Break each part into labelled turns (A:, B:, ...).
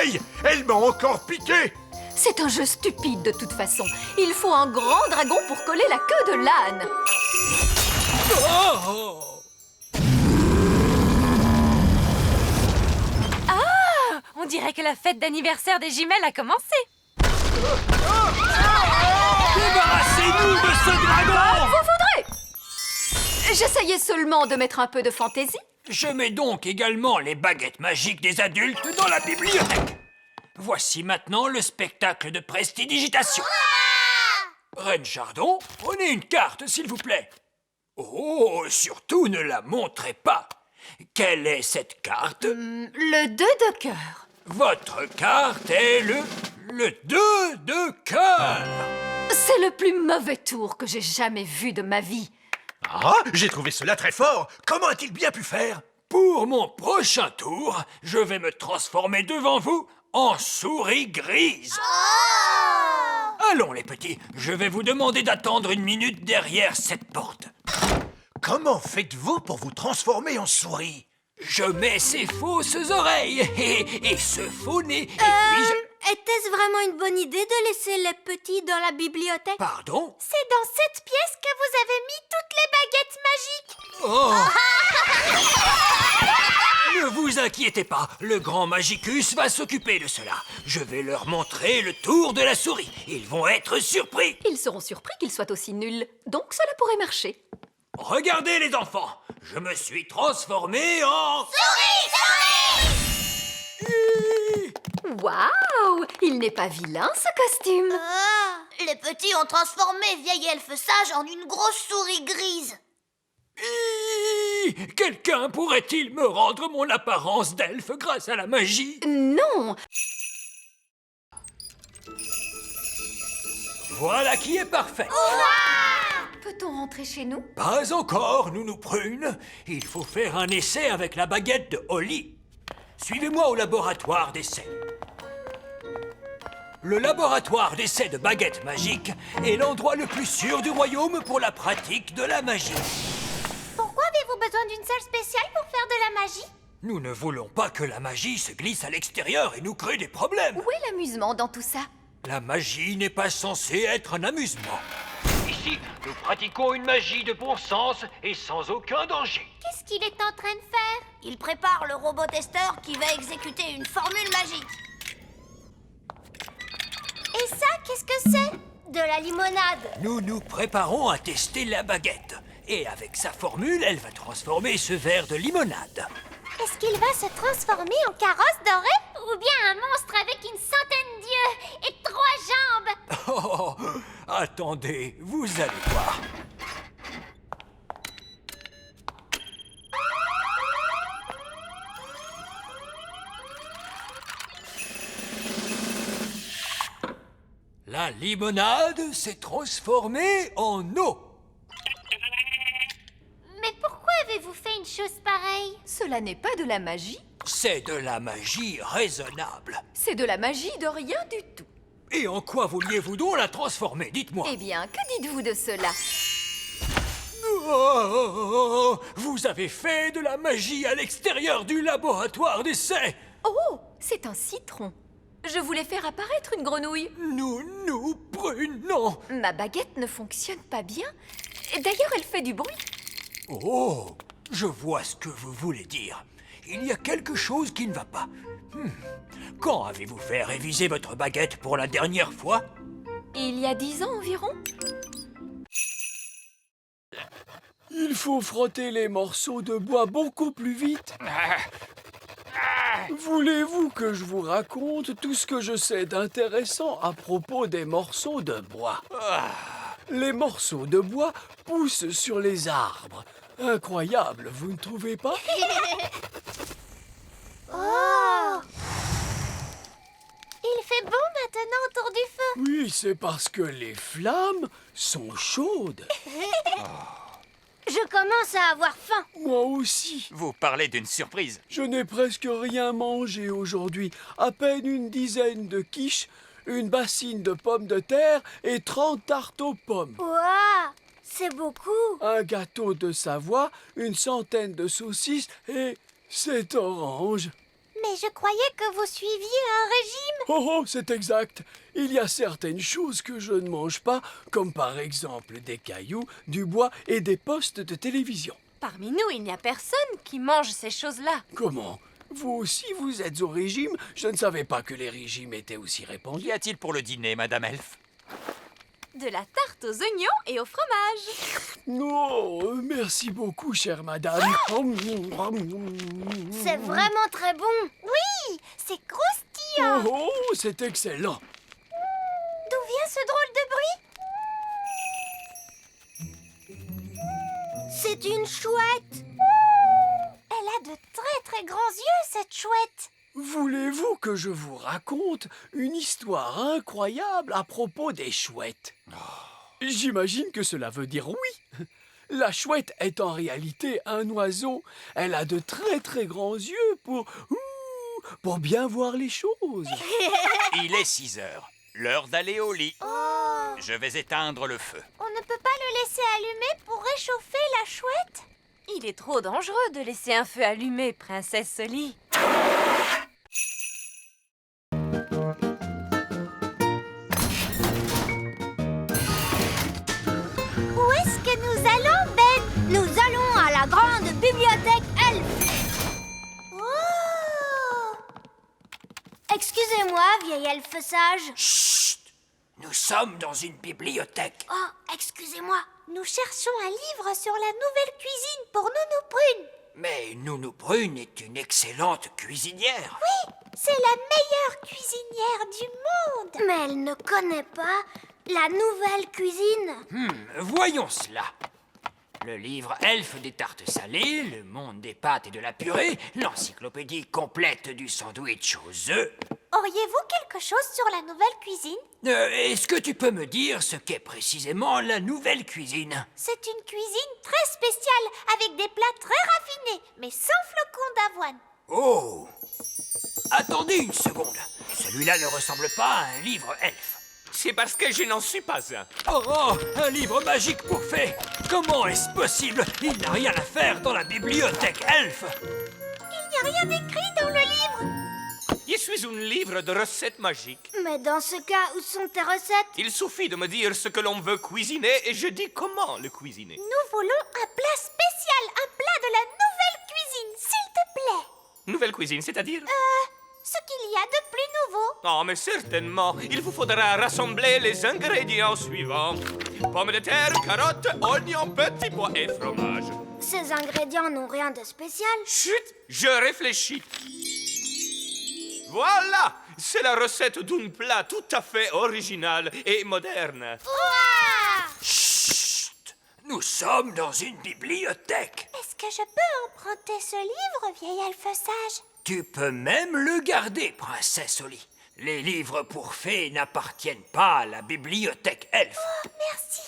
A: Aïe! Elle m'a encore piqué!
B: C'est un jeu stupide de toute façon. Il faut un grand dragon pour coller la queue de l'âne.
C: Oh!
D: On dirait que la fête d'anniversaire des jumelles a commencé.
C: Débarrassez-nous de ce dragon!
B: Vous voudrez! J'essayais seulement de mettre un peu de fantaisie.
C: Je mets donc également les baguettes magiques des adultes dans la bibliothèque. Voici maintenant le spectacle de prestidigitation. Reine Chardon, prenez une carte, s'il vous plaît. Oh, surtout ne la montrez pas. Quelle est cette carte?
B: Le 2 de cœur.
C: Votre carte est le 2 de cœur.
B: C'est le plus mauvais tour que j'ai jamais vu de ma vie.
A: Ah, j'ai trouvé cela très fort! Comment a-t-il bien pu faire?
C: Pour mon prochain tour, je vais me transformer devant vous en souris grise. Allons les petits, je vais vous demander d'attendre une minute derrière cette porte.
A: Comment faites-vous pour vous transformer en souris?
C: Je mets ces fausses oreilles et ce faux nez, et puis je...
E: Était-ce vraiment une bonne idée de laisser les petits dans la bibliothèque?
C: Pardon?
E: C'est dans cette pièce que vous avez mis toutes les baguettes magiques.
C: Ne vous inquiétez pas, le grand Magicus va s'occuper de cela. Je vais leur montrer le tour de la souris. Ils vont être surpris.
B: Ils seront surpris qu'ils soient aussi nuls. Donc cela pourrait marcher.
C: Regardez les enfants, je me suis transformé en...
B: Waouh! Il n'est pas vilain, ce costume.
E: Les petits ont transformé vieil elfe sage en une grosse souris grise.
C: Quelqu'un pourrait-il me rendre mon apparence d'elfe grâce à la magie?
B: Non!
C: Voilà qui est parfait.
B: Peut-on rentrer chez nous?
C: Pas encore, Nounou Prune. Il faut faire un essai avec la baguette de Holly. Suivez-moi au laboratoire d'essai. Le laboratoire d'essai de baguettes magiques est l'endroit le plus sûr du royaume pour la pratique de la magie.
E: Pourquoi avez-vous besoin d'une salle spéciale pour faire de la magie?
C: Nous ne voulons pas que la magie se glisse à l'extérieur et nous crée des problèmes.
B: Où est l'amusement dans tout ça?
C: La magie n'est pas censée être un amusement. Ici, nous pratiquons une magie de bon sens et sans aucun danger.
E: Qu'est-ce qu'il est en train de faire? Il prépare le robot-testeur qui va exécuter une formule magique. Et ça, qu'est-ce que c'est? De la limonade.
C: Nous nous préparons à tester la baguette. Et avec sa formule, elle va transformer ce verre de limonade.
E: Est-ce qu'il va se transformer en carrosse dorée? Ou bien un monstre avec une centaine d'yeux et 3 jambes?
C: Oh, attendez, vous allez voir. La limonade s'est transformée en eau.
E: Mais pourquoi avez-vous fait une chose pareille?
B: Cela n'est pas de la magie,
C: C'est de la magie raisonnable.
B: c'est de la magie de rien du tout.
C: Et en quoi vouliez-vous donc la transformer? Dites-moi.
B: Eh bien, que dites-vous de cela?
C: Oh, vous avez fait de la magie à l'extérieur du laboratoire d'essai.
B: Oh, c'est un citron. Je voulais faire apparaître une grenouille.
C: Nous, Prune, non.
B: Ma baguette ne fonctionne pas bien. D'ailleurs, elle fait du bruit.
C: Oh, je vois ce que vous voulez dire. Il y a quelque chose qui ne va pas. Quand avez-vous fait réviser votre baguette pour la dernière fois?
B: Il y a 10 ans environ.
F: Il faut frotter les morceaux de bois beaucoup plus vite. Voulez-vous que je vous raconte tout ce que je sais d'intéressant à propos des morceaux de bois? Les morceaux de bois poussent sur les arbres. Incroyable, vous ne trouvez pas?
E: Oh! Il fait bon maintenant autour du feu.
F: Oui, c'est parce que les flammes sont chaudes.
E: Je commence à avoir faim.
F: Moi aussi.
G: Vous parlez d'une surprise.
F: Je n'ai presque rien mangé aujourd'hui. À peine une dizaine de quiches, une bassine de pommes de terre et 30 tartes aux pommes.
E: Ouah! C'est beaucoup.
F: Un gâteau de Savoie, une centaine de saucisses et 7 oranges.
E: Mais je croyais que vous suiviez un régime.
F: Oh, c'est exact. Il y a certaines choses que je ne mange pas, comme par exemple des cailloux, du bois et des postes de télévision.
D: Parmi nous, il n'y a personne qui mange ces choses-là.
F: Comment? Vous aussi, vous êtes au régime? Je ne savais pas que les régimes étaient aussi répandus.
G: Qu'y a-t-il pour le dîner, Madame Elf?
D: De la tarte aux oignons et au fromage.
F: Oh, merci beaucoup, chère madame.
E: C'est vraiment très bon. Oui, c'est croustillant.
F: Oh, c'est excellent.
E: D'où vient ce drôle de bruit? C'est une chouette. Elle a de très très grands yeux, cette chouette.
F: Voulez-vous que je vous raconte une histoire incroyable à propos des chouettes? J'imagine que cela veut dire oui. La chouette est en réalité un oiseau. Elle a de très très grands yeux pour bien voir les choses.
G: Il est 6 heures. L'heure d'aller au lit.
E: Oh,
G: Je vais éteindre le feu.
E: on ne peut pas le laisser allumer pour réchauffer la chouette?
D: Il est trop dangereux de laisser un feu allumé, princesse Soli.
E: Où est-ce que nous allons, Ben? Nous allons à la grande bibliothèque elfe. Oh! Excusez-moi, vieil elfe sage.
C: Chut! Nous sommes dans une bibliothèque.
E: Oh, excusez-moi. Nous cherchons un livre sur la nouvelle cuisine pour Nounou Prune.
C: Mais Nounou Prune est une excellente cuisinière.
E: Oui, c'est la meilleure cuisinière du monde. Mais elle ne connaît pas la nouvelle cuisine.
C: Voyons cela. Le livre Elfe des tartes salées, le monde des pâtes et de la purée, l'encyclopédie complète du sandwich aux œufs.
E: Auriez-vous quelque chose sur la nouvelle cuisine?
C: Est-ce que tu peux me dire ce qu'est précisément la nouvelle cuisine?
E: C'est une cuisine très spéciale avec des plats très raffinés, mais sans flocons d'avoine.
C: Oh! Attendez une seconde. Celui-là ne ressemble pas à un livre elfe.
H: C'est parce que je n'en suis pas un.
C: Oh, un livre magique pour fées! Comment est-ce possible? Il n'a rien à faire dans la bibliothèque elfe!
E: Il n'y a rien d'écrit dans le livre.
H: Je suis un livre de recettes magiques.
E: Mais dans ce cas, où sont tes recettes?
H: Il suffit de me dire ce que l'on veut cuisiner et je dis comment le cuisiner.
E: Nous voulons un plat spécial, un plat de la nouvelle cuisine, s'il te plaît.
H: Nouvelle cuisine, c'est-à-dire?
E: Ce qu'il y a de plus nouveau.
H: Oh, mais certainement. Il vous faudra rassembler les ingrédients suivants. Pommes de terre, carottes, oignons, petits pois et fromage.
E: Ces ingrédients n'ont rien de spécial.
H: Chut, je réfléchis. Voilà, c'est la recette d'un plat tout à fait original et moderne.
E: Ouah!
C: Chut! Nous sommes dans une bibliothèque.
E: Est-ce que je peux emprunter ce livre, vieil elfe sage?
C: Tu peux même le garder, princesse Oli. Les livres pour fées n'appartiennent pas à la bibliothèque elfe.
E: Oh, merci.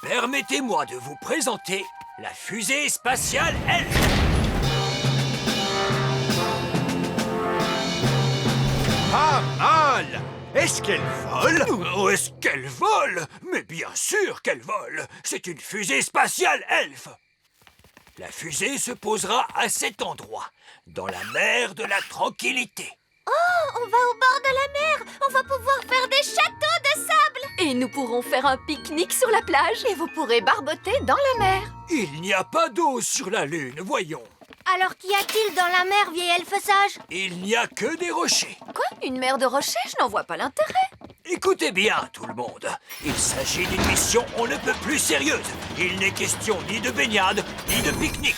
C: Permettez-moi de vous présenter la fusée spatiale elfe.
A: Pas mal! Est-ce qu'elle vole?
C: Oh, est-ce qu'elle vole? Mais bien sûr qu'elle vole. C'est une fusée spatiale elfe. La fusée se posera à cet endroit, dans la mer de la tranquillité.
E: Oh, on va au bord de la mer. On va pouvoir faire des châteaux de sable.
B: Et nous pourrons faire un pique-nique sur la plage et vous pourrez barboter dans la mer.
C: Il n'y a pas d'eau sur la Lune, voyons.
E: Alors qu'y a-t-il dans la mer, vieil elfe sage?
C: Il n'y a que des rochers.
B: Quoi? Une mer de rochers? Je n'en vois pas l'intérêt.
C: Écoutez bien, tout le monde. Il s'agit d'une mission on ne peut plus sérieuse. Il n'est question ni de baignade, ni de pique-nique.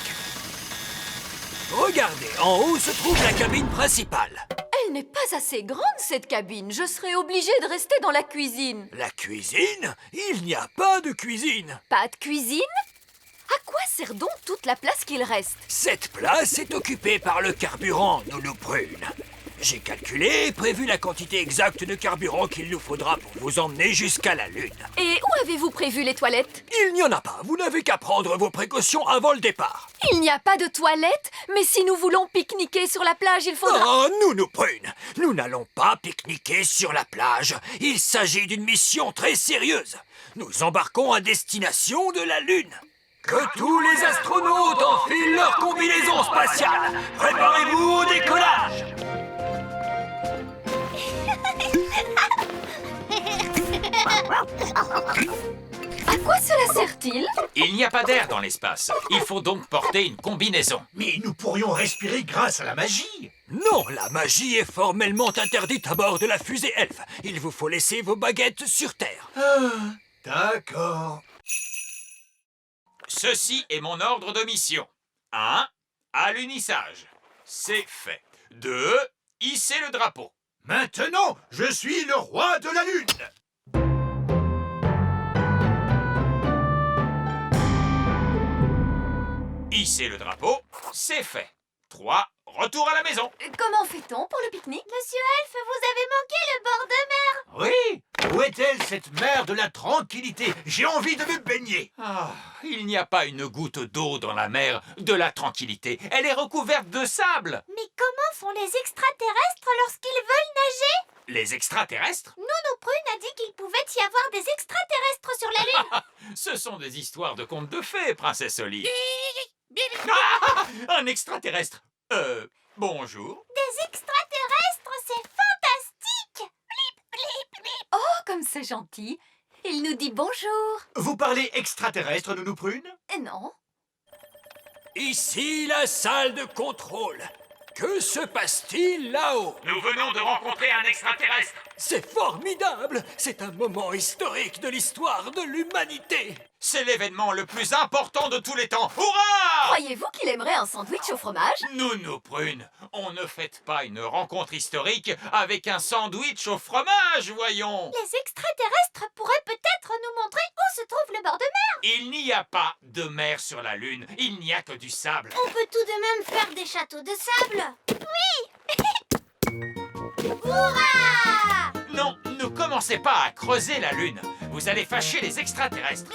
C: Regardez, en haut se trouve la cabine principale.
B: Elle n'est pas assez grande, cette cabine. Je serais obligée de rester dans la cuisine.
C: La cuisine? Il n'y a pas de cuisine.
B: Pas de cuisine? À quoi sert donc toute la place qu'il reste?
C: Cette place est occupée par le carburant, Nounou Prune. J'ai calculé et prévu la quantité exacte de carburant qu'il nous faudra pour vous emmener jusqu'à la Lune.
B: Et où avez-vous prévu les toilettes?
C: Il n'y en a pas. Vous n'avez qu'à prendre vos précautions avant le départ.
B: Il n'y a pas de toilettes? Mais si nous voulons pique-niquer sur la plage, il faudra...
C: Oh, Nounou Prune, nous n'allons pas pique-niquer sur la plage. Il s'agit d'une mission très sérieuse. Nous embarquons à destination de la Lune. Que tous les astronautes enfilent leur combinaison spatiale. Préparez-vous au décollage.
B: À quoi cela sert-il?
G: Il n'y a pas d'air dans l'espace. Il faut donc porter une combinaison.
A: Mais nous pourrions respirer grâce à la magie.
C: Non, la magie est formellement interdite à bord de la fusée Elf. Il vous faut laisser vos baguettes sur Terre.
A: D'accord.
G: Ceci est mon ordre de mission. 1. Alunissage. C'est fait. 2. Hisser le drapeau.
A: Maintenant, je suis le roi de la Lune.
G: Hisser le drapeau. C'est fait. 3. Retour à la maison.
B: Comment fait-on pour le pique-nique?
E: Monsieur Elf, vous avez manqué le bord de mer.
A: Oui. Où est-elle, cette mer de la tranquillité? J'ai envie de me baigner.
G: Ah, il n'y a pas une goutte d'eau dans la mer de la tranquillité. Elle est recouverte de sable.
E: Mais comment font les extraterrestres lorsqu'ils veulent nager?
G: Les extraterrestres?
E: Nounou Prune a dit qu'il pouvait y avoir des extraterrestres sur la Lune.
G: Ce sont des histoires de contes de fées, princesse Oli. Ah, un extraterrestre. Bonjour.
E: Des extraterrestres, c'est fantastique.
B: Oh, comme c'est gentil. Il nous dit bonjour.
A: Vous parlez extraterrestre, Nounou Prune?
B: Non.
C: Ici la salle de contrôle. Que se passe-t-il là-haut?
G: Nous venons de rencontrer un extraterrestre.
C: C'est formidable! C'est un moment historique de l'histoire de l'humanité!
G: C'est l'événement le plus important de tous les temps. Hurrah!
B: Croyez-vous qu'il aimerait un sandwich au fromage?
G: Nounou Prune, on ne fête pas une rencontre historique avec un sandwich au fromage, voyons.
E: Les extraterrestres pourraient peut-être nous montrer où se trouve le bord de mer.
G: Il n'y a pas de mer sur la Lune, il n'y a que du sable.
E: On peut tout de même faire des châteaux de sable. Oui. Hurrah!
G: Non, ne commencez pas à creuser la Lune. Vous allez fâcher les extraterrestres.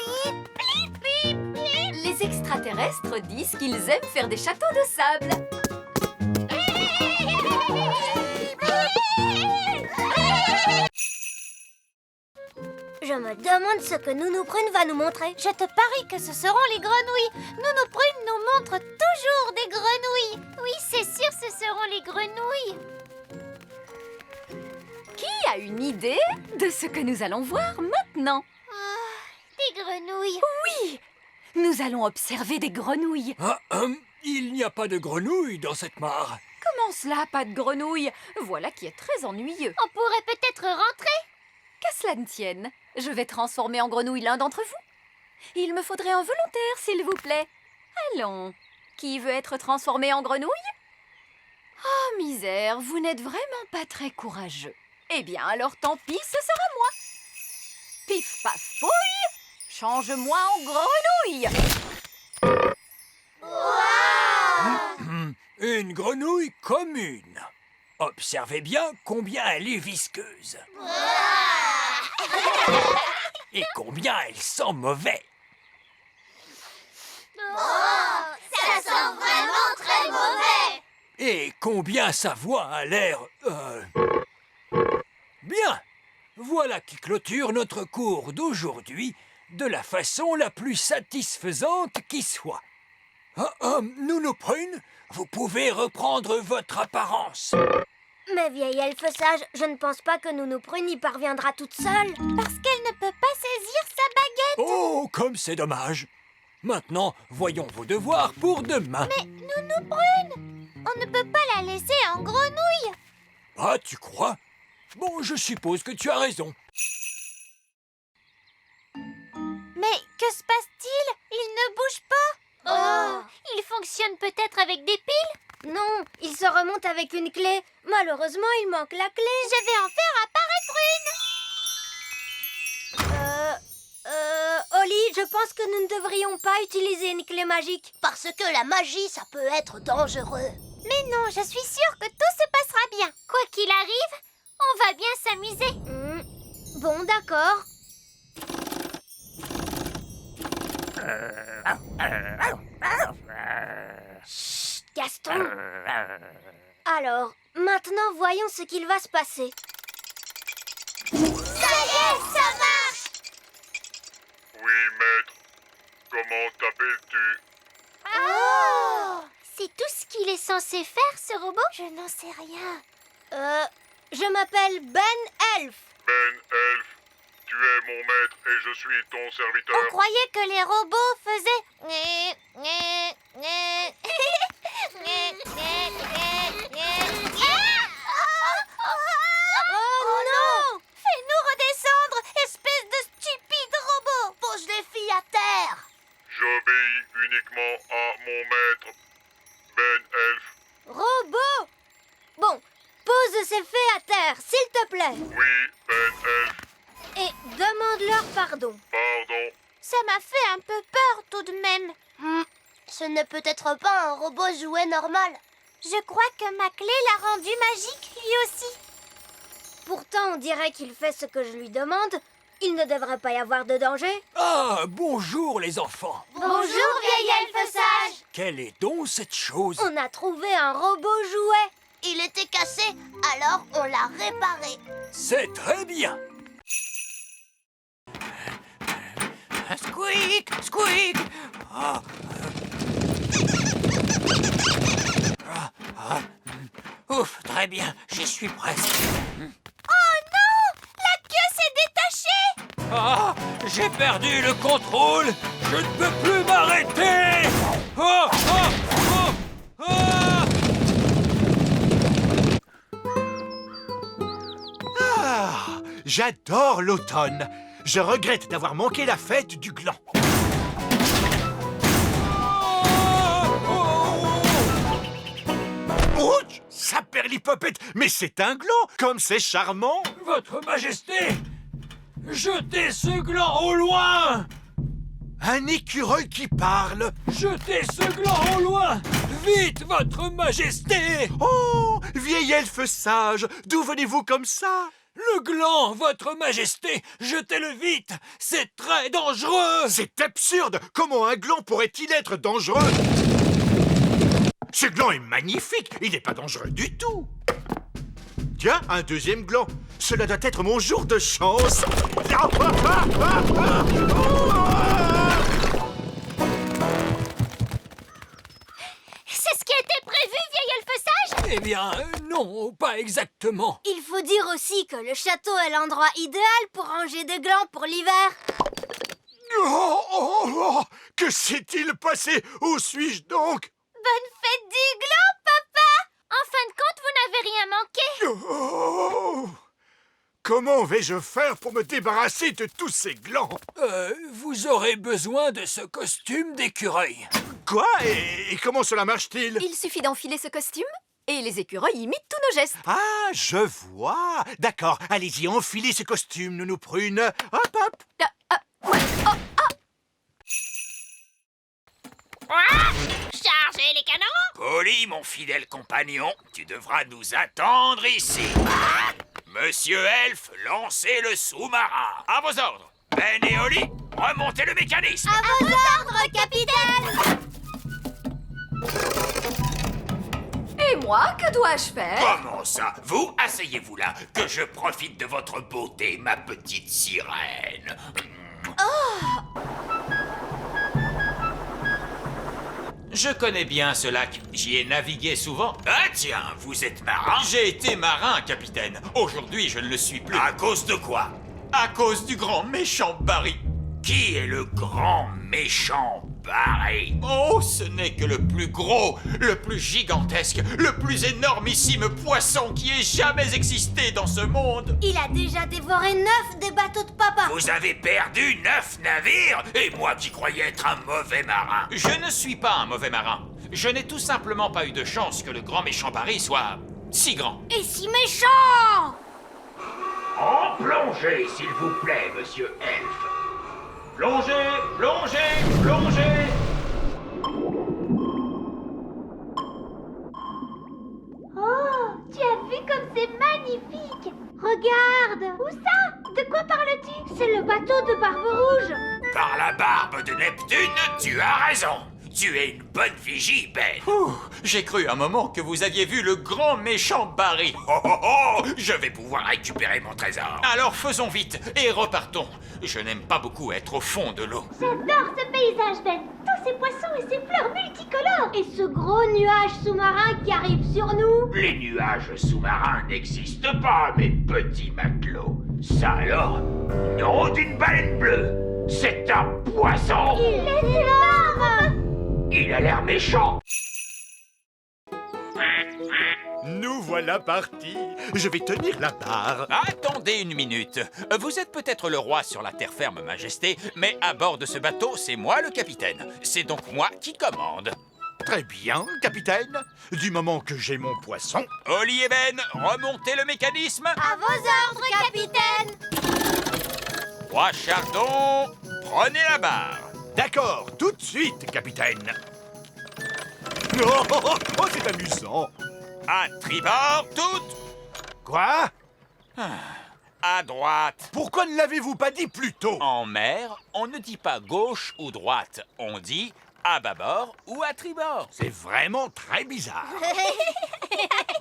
B: Les extraterrestres disent qu'ils aiment faire des châteaux de sable.
E: Je me demande ce que Nounou Prune va nous montrer. Je te parie que ce seront les grenouilles. Nounou Prune nous montre toujours des grenouilles. Oui, c'est sûr, ce seront les grenouilles.
B: Qui a une idée de ce que nous allons voir maintenant?
E: Des grenouilles.
B: Oui! Nous allons observer des grenouilles.
C: Il n'y a pas de grenouilles dans cette mare.
B: Comment cela, pas de grenouilles? Voilà qui est très ennuyeux.
E: On pourrait peut-être rentrer.
B: Qu'à cela ne tienne, je vais transformer en grenouille l'un d'entre vous. Il me faudrait un volontaire, s'il vous plaît. Allons, qui veut être transformé en grenouille? Oh, misère, vous n'êtes vraiment pas très courageux. Eh bien, alors tant pis, ce sera moi. Pif paf pouille, change-moi en grenouille.
C: Une grenouille commune. Observez bien combien elle est visqueuse. Et combien elle sent mauvais.
E: Ça sent vraiment très mauvais.
C: Et combien sa voix a l'air... Bien. Voilà qui clôture notre cours d'aujourd'hui de la façon la plus satisfaisante qui soit. Nounou Prune, vous pouvez reprendre votre apparence.
E: Mais vieille elfe sage, je ne pense pas que Nounou Prune y parviendra toute seule. Parce qu'elle ne peut pas saisir sa baguette.
C: Oh, comme c'est dommage. Maintenant, voyons vos devoirs pour demain.
E: Mais Nounou Prune, on ne peut pas la laisser en grenouille.
C: Ah, tu crois? Bon, je suppose que tu as raison.
E: Mais que se passe-t-il? Il ne bouge pas. Oh, il fonctionne peut-être avec des piles? Non, il se remonte avec une clé. Malheureusement, il manque la clé. Je vais en faire apparaître une. Oli, je pense que nous ne devrions pas utiliser une clé magique. Parce que la magie, ça peut être dangereux. Mais non, je suis sûre que tout se passera bien. Quoi qu'il arrive, on va bien s'amuser. Bon, d'accord. Chut, Gaston. Alors, maintenant, voyons ce qu'il va se passer. Ça y est, ça marche!
I: Oui, maître. Comment t'appelles-tu?
E: ce qu'il est censé faire, ce robot? Je n'en sais rien. Je m'appelle Ben Elf.
I: Ben Elf, tu es mon maître et je suis ton serviteur.
E: On croyait que les robots faisaient... Oh non! Fais-nous redescendre, espèce de stupide robot! Pose les filles à terre!
I: J'obéis uniquement à mon maître, Ben Elf.
E: Robot! Bon, pose ces fées à terre, s'il te plaît.
I: Oui, Ben Elf,
E: Et demande-leur pardon.
I: pardon.
E: Ça m'a fait un peu peur tout de même. Ce n'est peut-être pas un robot jouet normal. Je crois que ma clé l'a rendu magique lui aussi. Pourtant, on dirait qu'il fait ce que je lui demande. Il ne devrait pas y avoir de danger.
C: Ah, bonjour les enfants.
E: Bonjour, vieil elfe sage.
C: Quelle est donc cette chose?
E: On a trouvé un robot jouet. Il était cassé, alors on l'a réparé.
C: C'est très bien.
A: Squeak, squeak.
C: Ouf, très bien, j'y suis presque.
E: Oh non! La queue s'est détachée!
C: Ah, j'ai perdu le contrôle. Je ne peux plus m'arrêter. Oh, oh, oh, ah.
A: Ah, j'adore l'automne. Je regrette d'avoir manqué la fête du gland. Ouch, saperlipopette, mais c'est un gland, comme c'est charmant.
C: Votre Majesté, jetez ce gland au loin.
A: Un écureuil qui parle.
C: Jetez ce gland au loin. Vite, Votre Majesté.
A: Oh, vieil elfe sage, d'où venez-vous comme ça?
C: Le gland, Votre Majesté, jetez-le vite. C'est très dangereux.
A: C'est absurde. Comment un gland pourrait-il être dangereux? Ce gland est magnifique. Il n'est pas dangereux du tout. Tiens, un deuxième gland. Cela doit être mon jour de chance.
E: C'est ce qui était prévu, vieil elfe sage?
C: Eh bien, non, pas exactement.
E: Il faut dire aussi que le château est l'endroit idéal pour ranger des glands pour l'hiver.
A: Oh, oh, oh, que s'est-il passé? Où suis-je donc?
E: Bonne fête du gland, papa! En fin de compte, vous n'avez rien manqué.
A: Oh, comment vais-je faire pour me débarrasser de tous ces glands?
C: Vous aurez besoin de ce costume d'écureuil.
A: Quoi? Et comment cela marche-t-il?
B: Il suffit d'enfiler ce costume et les écureuils imitent tous nos gestes.
A: Ah, je vois. D'accord, allez-y, enfilez ce costume, nounou prune. Hop, hop.
E: Chargez les canons!
G: Polly, mon fidèle compagnon, tu devras nous attendre ici. Monsieur Elf, lancez le sous-marin. À vos ordres. Ben et Oli, remontez le mécanisme.
E: À vos ordres, capitaine!
B: Et moi, que dois-je faire?
G: Comment ça? Vous, asseyez-vous là, que je profite de votre beauté, ma petite sirène. Je connais bien ce lac. J'y ai navigué souvent. Ah tiens, vous êtes marin? J'ai été marin, capitaine. Aujourd'hui, je ne le suis plus. À cause de quoi? À cause du grand méchant Barry. Qui est le grand méchant Barry? Oh, ce n'est que le plus gros, le plus gigantesque, le plus énormissime poisson qui ait jamais existé dans ce monde.
E: Il a déjà dévoré 9 des bateaux de papa.
G: Vous avez perdu 9 navires? Et moi qui croyais être un mauvais marin. Je ne suis pas un mauvais marin. Je n'ai tout simplement pas eu de chance que le grand méchant Barry soit si grand.
E: Et si méchant!
G: En plongée, s'il vous plaît, monsieur Elf. Plongez, plongez, plongez.
E: Oh, tu as vu comme c'est magnifique! Regarde! Où ça? De quoi parles-tu? C'est le bateau de Barbe Rouge!
G: Par la barbe de Neptune, tu as raison. Tu es une bonne vigie, Ben. J'ai cru un moment que vous aviez vu le grand méchant Barry. Oh, oh, oh, je vais pouvoir récupérer mon trésor. Alors faisons vite et repartons. Je n'aime pas beaucoup être au fond de l'eau.
E: J'adore ce paysage, Ben. Tous ces poissons et ces fleurs multicolores. Et ce gros nuage sous-marin qui arrive sur nous.
G: Les nuages sous-marins n'existent pas, mes petits matelots. Ça alors, nom d'une baleine bleue. C'est un poisson.
E: Il est énorme.
G: Il a l'air méchant.
A: Nous voilà partis. Je vais tenir la barre.
G: Attendez une minute. Vous êtes peut-être le roi sur la terre ferme, Majesté, mais à bord de ce bateau, c'est moi le capitaine. C'est donc moi qui commande.
A: Très bien, capitaine. Du moment que j'ai mon poisson.
G: Oli et Ben, remontez le mécanisme.
E: À vos ordres, capitaine.
G: Roi Chardon, prenez la barre.
A: D'accord, tout de suite, capitaine. Oh, oh, oh, oh, c'est amusant.
G: À tribord, toutes.
A: Quoi?
G: À droite.
A: Pourquoi ne l'avez-vous pas dit plus tôt?
G: En mer, on ne dit pas gauche ou droite. On dit à bâbord ou à tribord.
A: C'est vraiment très bizarre.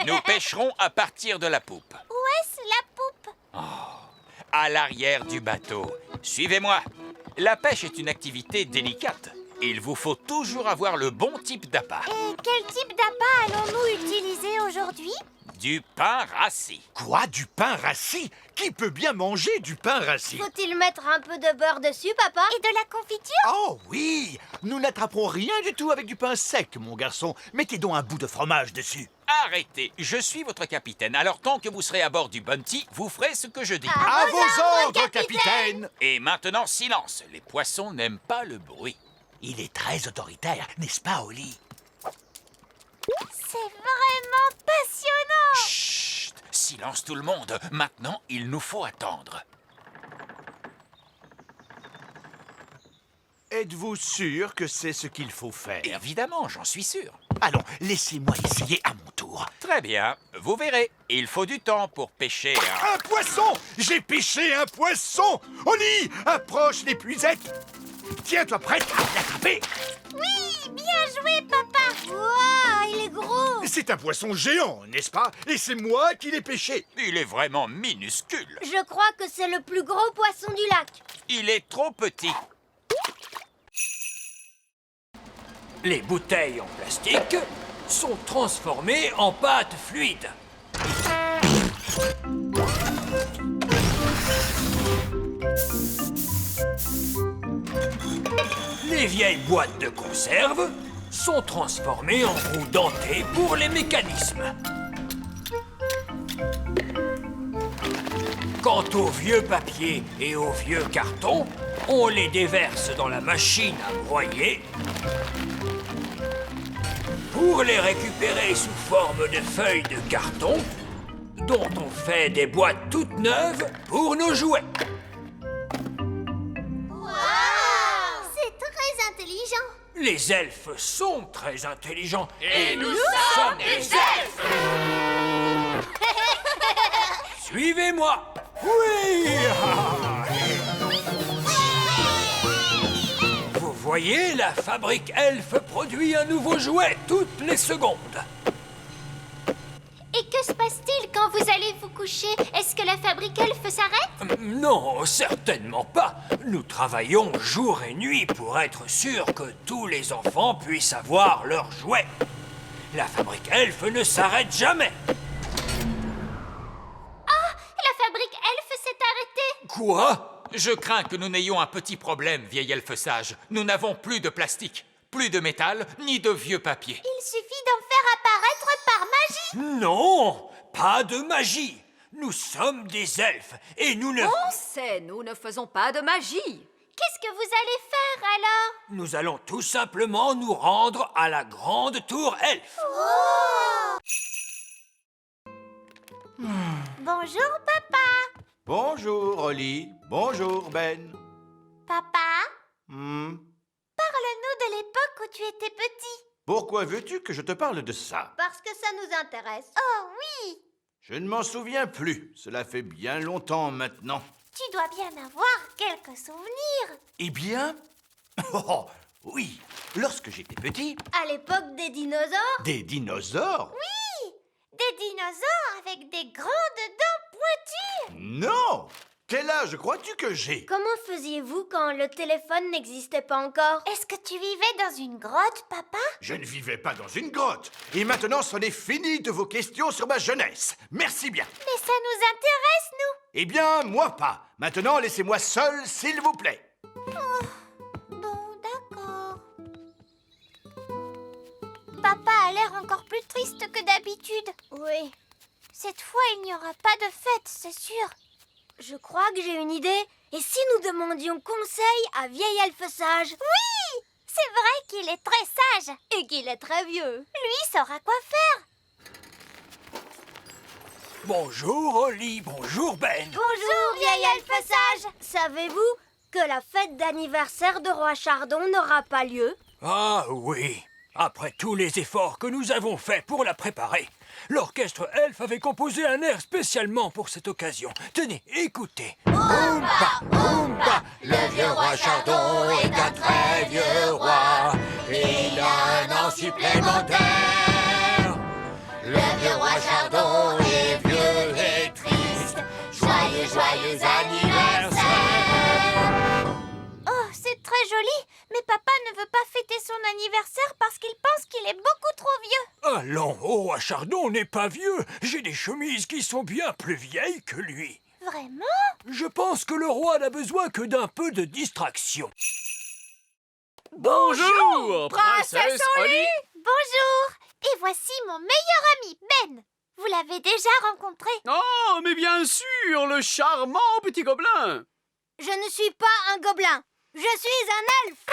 G: Nous pêcherons à partir de la poupe.
E: Où est-ce la poupe?
G: À l'arrière du bateau. Suivez-moi. La pêche est une activité délicate. Il vous faut toujours avoir le bon type d'appât.
E: Et quel type d'appât allons-nous utiliser aujourd'hui?
G: Du pain rassis.
A: Quoi, du pain rassis? Qui peut bien manger du pain rassis?
E: Faut-il mettre un peu de beurre dessus, papa? Et de la confiture?
A: Oh oui! Nous n'attraperons rien du tout avec du pain sec, mon garçon. Mettez donc un bout de fromage dessus.
G: Arrêtez, je suis votre capitaine. Alors tant que vous serez à bord du Bounty, vous ferez ce que je dis.
A: À vos ordres, capitaine!
G: Et maintenant, silence. Les poissons n'aiment pas le bruit.
A: Il est très autoritaire, n'est-ce pas, Oli?
E: C'est vraiment passionnant!
G: Chut! Silence tout le monde. Maintenant, il nous faut attendre.
A: Êtes-vous sûr que c'est ce qu'il faut faire?
G: Évidemment, j'en suis sûr.
A: Allons, laissez-moi essayer à mon tour.
G: Très bien, vous verrez. Il faut du temps pour pêcher un...
A: Un poisson! J'ai pêché un poisson! Oli, approche l'épuisette! Tiens-toi prête à l'attraper!
E: Oui, bien joué, papa! Waouh, il est gros!
A: C'est un poisson géant, n'est-ce pas? Et c'est moi qui l'ai pêché.
G: Il est vraiment minuscule.
E: Je crois que c'est le plus gros poisson du lac.
G: Il est trop petit.
C: Les bouteilles en plastique sont transformées en pâte fluide. Les vieilles boîtes de conserve sont transformées en roues dentées pour les mécanismes. Quant aux vieux papiers et aux vieux cartons, on les déverse dans la machine à broyer pour les récupérer sous forme de feuilles de carton dont on fait des boîtes toutes neuves pour nos jouets.
E: C'est très intelligent.
C: Les elfes sont très intelligents.
G: Et nous sommes des elfes!
C: Suivez-moi. Oui. Vous voyez, la fabrique Elfe produit un nouveau jouet toutes les secondes.
E: Et que se passe-t-il quand vous allez vous coucher? Est-ce que la fabrique Elfe s'arrête?
C: Non, certainement pas. Nous travaillons jour et nuit pour être sûrs que tous les enfants puissent avoir leurs jouets. La fabrique Elfe ne s'arrête jamais.
E: La fabrique Elfe s'est arrêtée.
C: Quoi?
G: Je crains que nous n'ayons un petit problème, vieil elfe sage. Nous n'avons plus de plastique, plus de métal, ni de vieux papier.
E: Il suffit d'en faire apparaître par magie.
C: Non, pas de magie. Nous sommes des elfes et nous ne...
B: On sait, nous ne faisons pas de magie.
E: Qu'est-ce que vous allez faire alors?
C: Nous allons tout simplement nous rendre à la grande tour elfe.
E: Bonjour, papa.
A: Bonjour, Oli. Bonjour, Ben.
E: Papa,
A: Hmm.
E: parle-nous de l'époque où tu étais petit.
A: Pourquoi veux-tu que je te parle de ça?
E: Parce que ça nous intéresse. Oh oui.
A: Je ne m'en souviens plus. Cela fait bien longtemps maintenant.
E: Tu dois bien avoir quelques souvenirs.
A: Eh bien... Oh, oui. Lorsque j'étais petit,
E: À l'époque des dinosaures?
A: des dinosaures?
E: Des dinosaures avec des grandes dents pointues!
A: Non! Quel âge crois-tu que j'ai?
E: Comment faisiez-vous quand le téléphone n'existait pas encore? Est-ce que tu vivais dans une grotte, papa?
A: Je ne vivais pas dans une grotte. Et maintenant, c'en est fini de vos questions sur ma jeunesse. Merci bien.
E: Mais ça nous intéresse, nous!
A: Eh bien, moi pas. Maintenant, laissez-moi seul, s'il vous plaît.
E: Bon, d'accord. Papa a l'air encore plus triste que d'habitude. Oui. Cette fois, il n'y aura pas de fête, c'est sûr. Je crois que j'ai une idée. Et si nous demandions conseil à vieil elfe sage? Oui! C'est vrai qu'il est très sage. Et qu'il est très vieux. Lui saura quoi faire.
C: Bonjour, Oli. Bonjour, Ben.
E: Bonjour, vieil elfe sage. Savez-vous que la fête d'anniversaire de Roi Chardon n'aura pas lieu?
C: Ah oui. Après tous les efforts que nous avons faits pour la préparer, l'orchestre elfe avait composé un air spécialement pour cette occasion. Tenez, écoutez. Oompa, Oompa, le vieux roi Chardon est un très vieux roi. Il a un an supplémentaire. Le vieux roi Chardon est vieux et triste. Joyeux, joyeux anniversaire.
E: Oh, c'est très joli, mais papa ne veut pas fêter son anniversaire parce qu'il pense qu'il est beaucoup trop vieux.
C: Allons, oh, roi Chardon n'est pas vieux. J'ai des chemises qui sont bien plus vieilles que lui.
E: Vraiment?
C: Je pense que le roi n'a besoin que d'un peu de distraction.
F: Bonjour, princesse Oli.
E: Bonjour, et voici mon meilleur ami, Ben. Vous l'avez déjà rencontré?
F: Oh, mais bien sûr, le charmant petit gobelin.
E: Je ne suis pas un gobelin, je suis un elfe.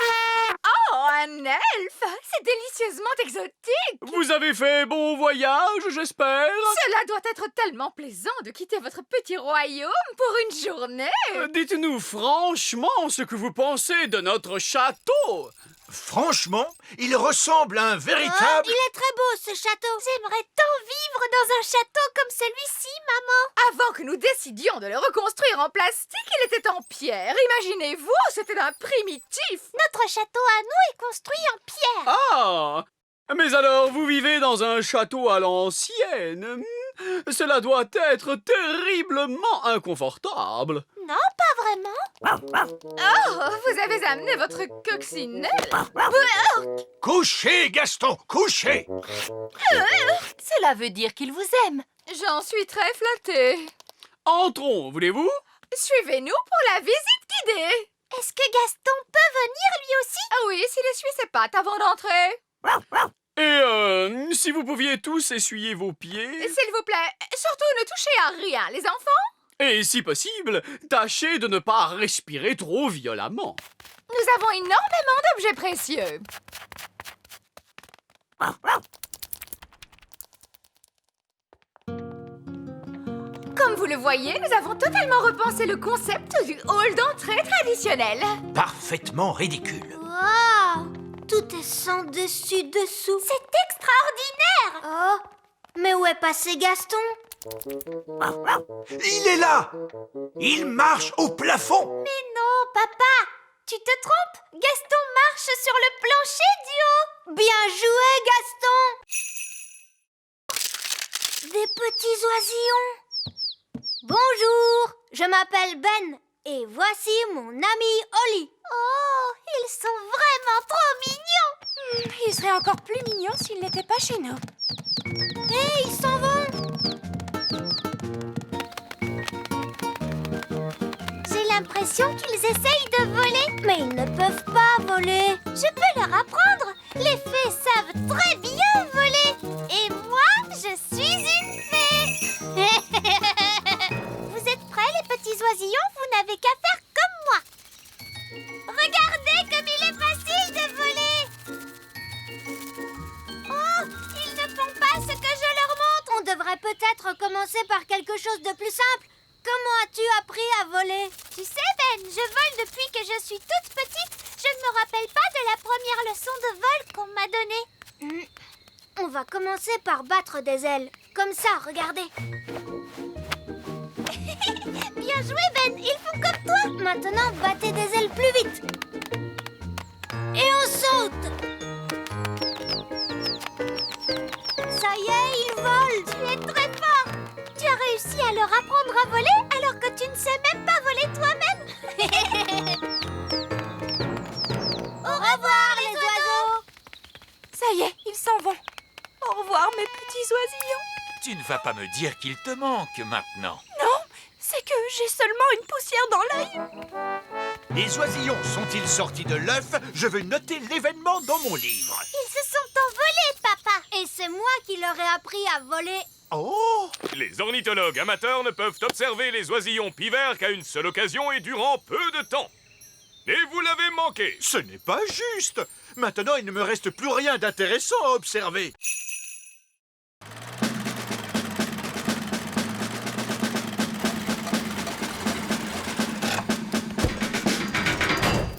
D: Oh, un elfe! C'est délicieusement exotique!
F: Vous avez fait bon voyage, j'espère.
D: Cela doit être tellement plaisant de quitter votre petit royaume pour une journée!
F: Dites-nous franchement ce que vous pensez de notre château.
A: Franchement, il ressemble à un
E: Oh,
A: véritable...
E: il est très beau ce château. J'aimerais tant vivre dans un château comme celui-ci, maman.
D: Avant que nous décidions de le reconstruire en plastique, il était en pierre. Imaginez-vous, c'était un primitif!
E: Notre château à nous est construit en pierre.
F: Ah, mais alors vous vivez dans un château à l'ancienne. Cela doit être terriblement inconfortable.
E: Non, pas vraiment.
D: Oh, vous avez amené votre coccinelle!
A: Couchez, Gaston, couchez!
D: Cela veut dire qu'il vous aime. J'en suis très flattée.
F: Entrons, voulez-vous?
D: Suivez-nous pour la visite guidée.
E: Est-ce que Gaston peut venir lui aussi?
D: Ah oui, s'il essuie ses pattes avant d'entrer.
F: Et si vous pouviez tous essuyer vos pieds.
D: S'il vous plaît, surtout ne touchez à rien, les enfants.
F: Et si possible, tâchez de ne pas respirer trop violemment.
D: Nous avons énormément d'objets précieux. Comme vous le voyez, nous avons totalement repensé le concept du hall d'entrée traditionnel.
A: Parfaitement ridicule.
E: Wow! Tout est sans dessus-dessous. C'est extraordinaire! Oh! Mais où est passé Gaston?
A: Il est là! Il marche au plafond!
E: Mais non, papa! Tu te trompes? Gaston marche sur le plancher du haut! Bien joué, Gaston! Des petits oisillons! Bonjour! Je m'appelle Ben et voici mon ami Oli. Oh, ils sont vraiment trop mignons!
D: Il serait encore plus mignon s'il n'était pas chez nous.
E: Hé, ils s'en vont! J'ai l'impression qu'ils essayent de voler. Mais ils ne peuvent pas voler. Je peux leur apprendre. Les fées savent très bien voler. Et moi, je suis une fée. Vous êtes prêts, les petits oisillons? Vous n'avez qu'à faire comme moi. Regardez comme il est facile de voler. Oh, ils ne font pas ce que je leur montre. On devrait peut-être commencer par quelque chose de plus simple. Comment as-tu appris à voler? Tu sais, Ben, je vole depuis que je suis toute petite. Je ne me rappelle pas de la première leçon de vol qu'on m'a donnée. On va commencer par battre des ailes. Comme ça, regardez. Bien joué, Ben. Ils font comme toi. Maintenant, battez des ailes plus vite. Et on saute. Ça y est, il vole. Tu es très fort. Tu as réussi à leur apprendre à voler alors que tu ne sais même pas voler toi-même. Au revoir, les oiseaux.
B: Ça y est, ils s'en vont. Au revoir, mes petits oisillons.
G: Tu ne vas pas me dire qu'il te manque maintenant.
B: Non, c'est que j'ai seulement une poussière dans l'œil.
A: Les oisillons sont-ils sortis de l'œuf? Je veux noter l'événement dans mon livre.
E: Ils se sont envolés, papa. Et c'est moi qui leur ai appris à voler.
A: Oh!
H: Les ornithologues amateurs ne peuvent observer les oisillons pivers qu'à une seule occasion et durant peu de temps. Et vous l'avez manqué.
A: Ce n'est pas juste. Maintenant, il ne me reste plus rien d'intéressant à observer.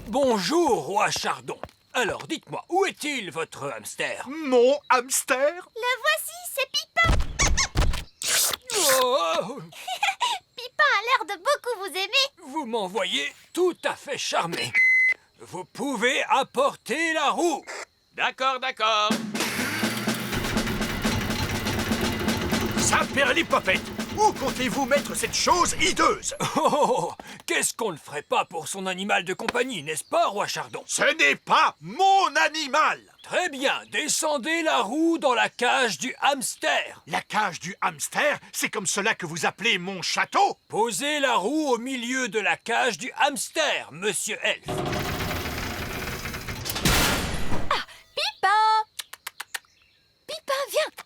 C: Bonjour, roi Chardon. Alors, dites-moi, où est-il, votre hamster?
A: Mon hamster?
E: Le voici, c'est Pipin.
C: Oh,
E: Pipin a l'air de beaucoup vous aimer.
C: vous m'envoyez tout à fait charmé. Vous pouvez apporter la roue.
G: D'accord, d'accord.
A: Saperlipopette, où comptez-vous mettre cette chose hideuse?
C: Oh, qu'est-ce qu'on ne ferait pas pour son animal de compagnie, n'est-ce pas, roi Chardon?
A: Ce n'est pas mon animal!
C: Très bien, descendez la roue dans la cage du hamster.
A: La cage du hamster, c'est comme cela que vous appelez mon château?
C: Posez la roue au milieu de la cage du hamster, monsieur Elf.
B: Pipin! Pipin, viens!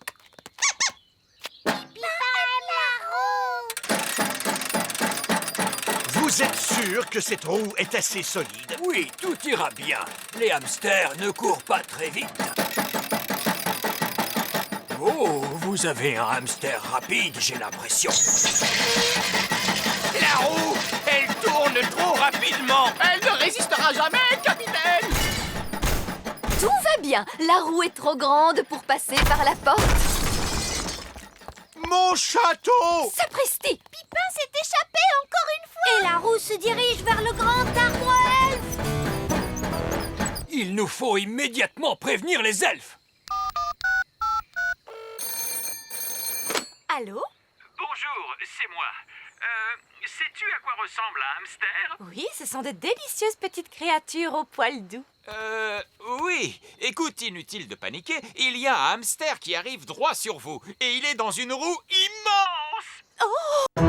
A: Vous êtes sûr que cette roue est assez solide?
C: Oui, tout ira bien. Les hamsters ne courent pas très vite. Oh, vous avez un hamster rapide, j'ai l'impression.
H: La roue, elle tourne trop rapidement. Elle ne résistera jamais, capitaine.
B: Tout va bien. La roue est trop grande pour passer par la porte.
A: Mon château!
B: Sapristi!
E: Pipin s'est échappé encore une fois. Et la roue se dirige vers le grand arbre elfe.
C: Il nous faut immédiatement prévenir les elfes.
B: Allô?
J: Bonjour, c'est moi. Sais-tu à quoi ressemble un hamster?
B: Oui, ce sont de délicieuses petites créatures au poil doux.
G: Oui. Écoute, inutile de paniquer, il y a un hamster qui arrive droit sur vous. Et il est dans une roue immense.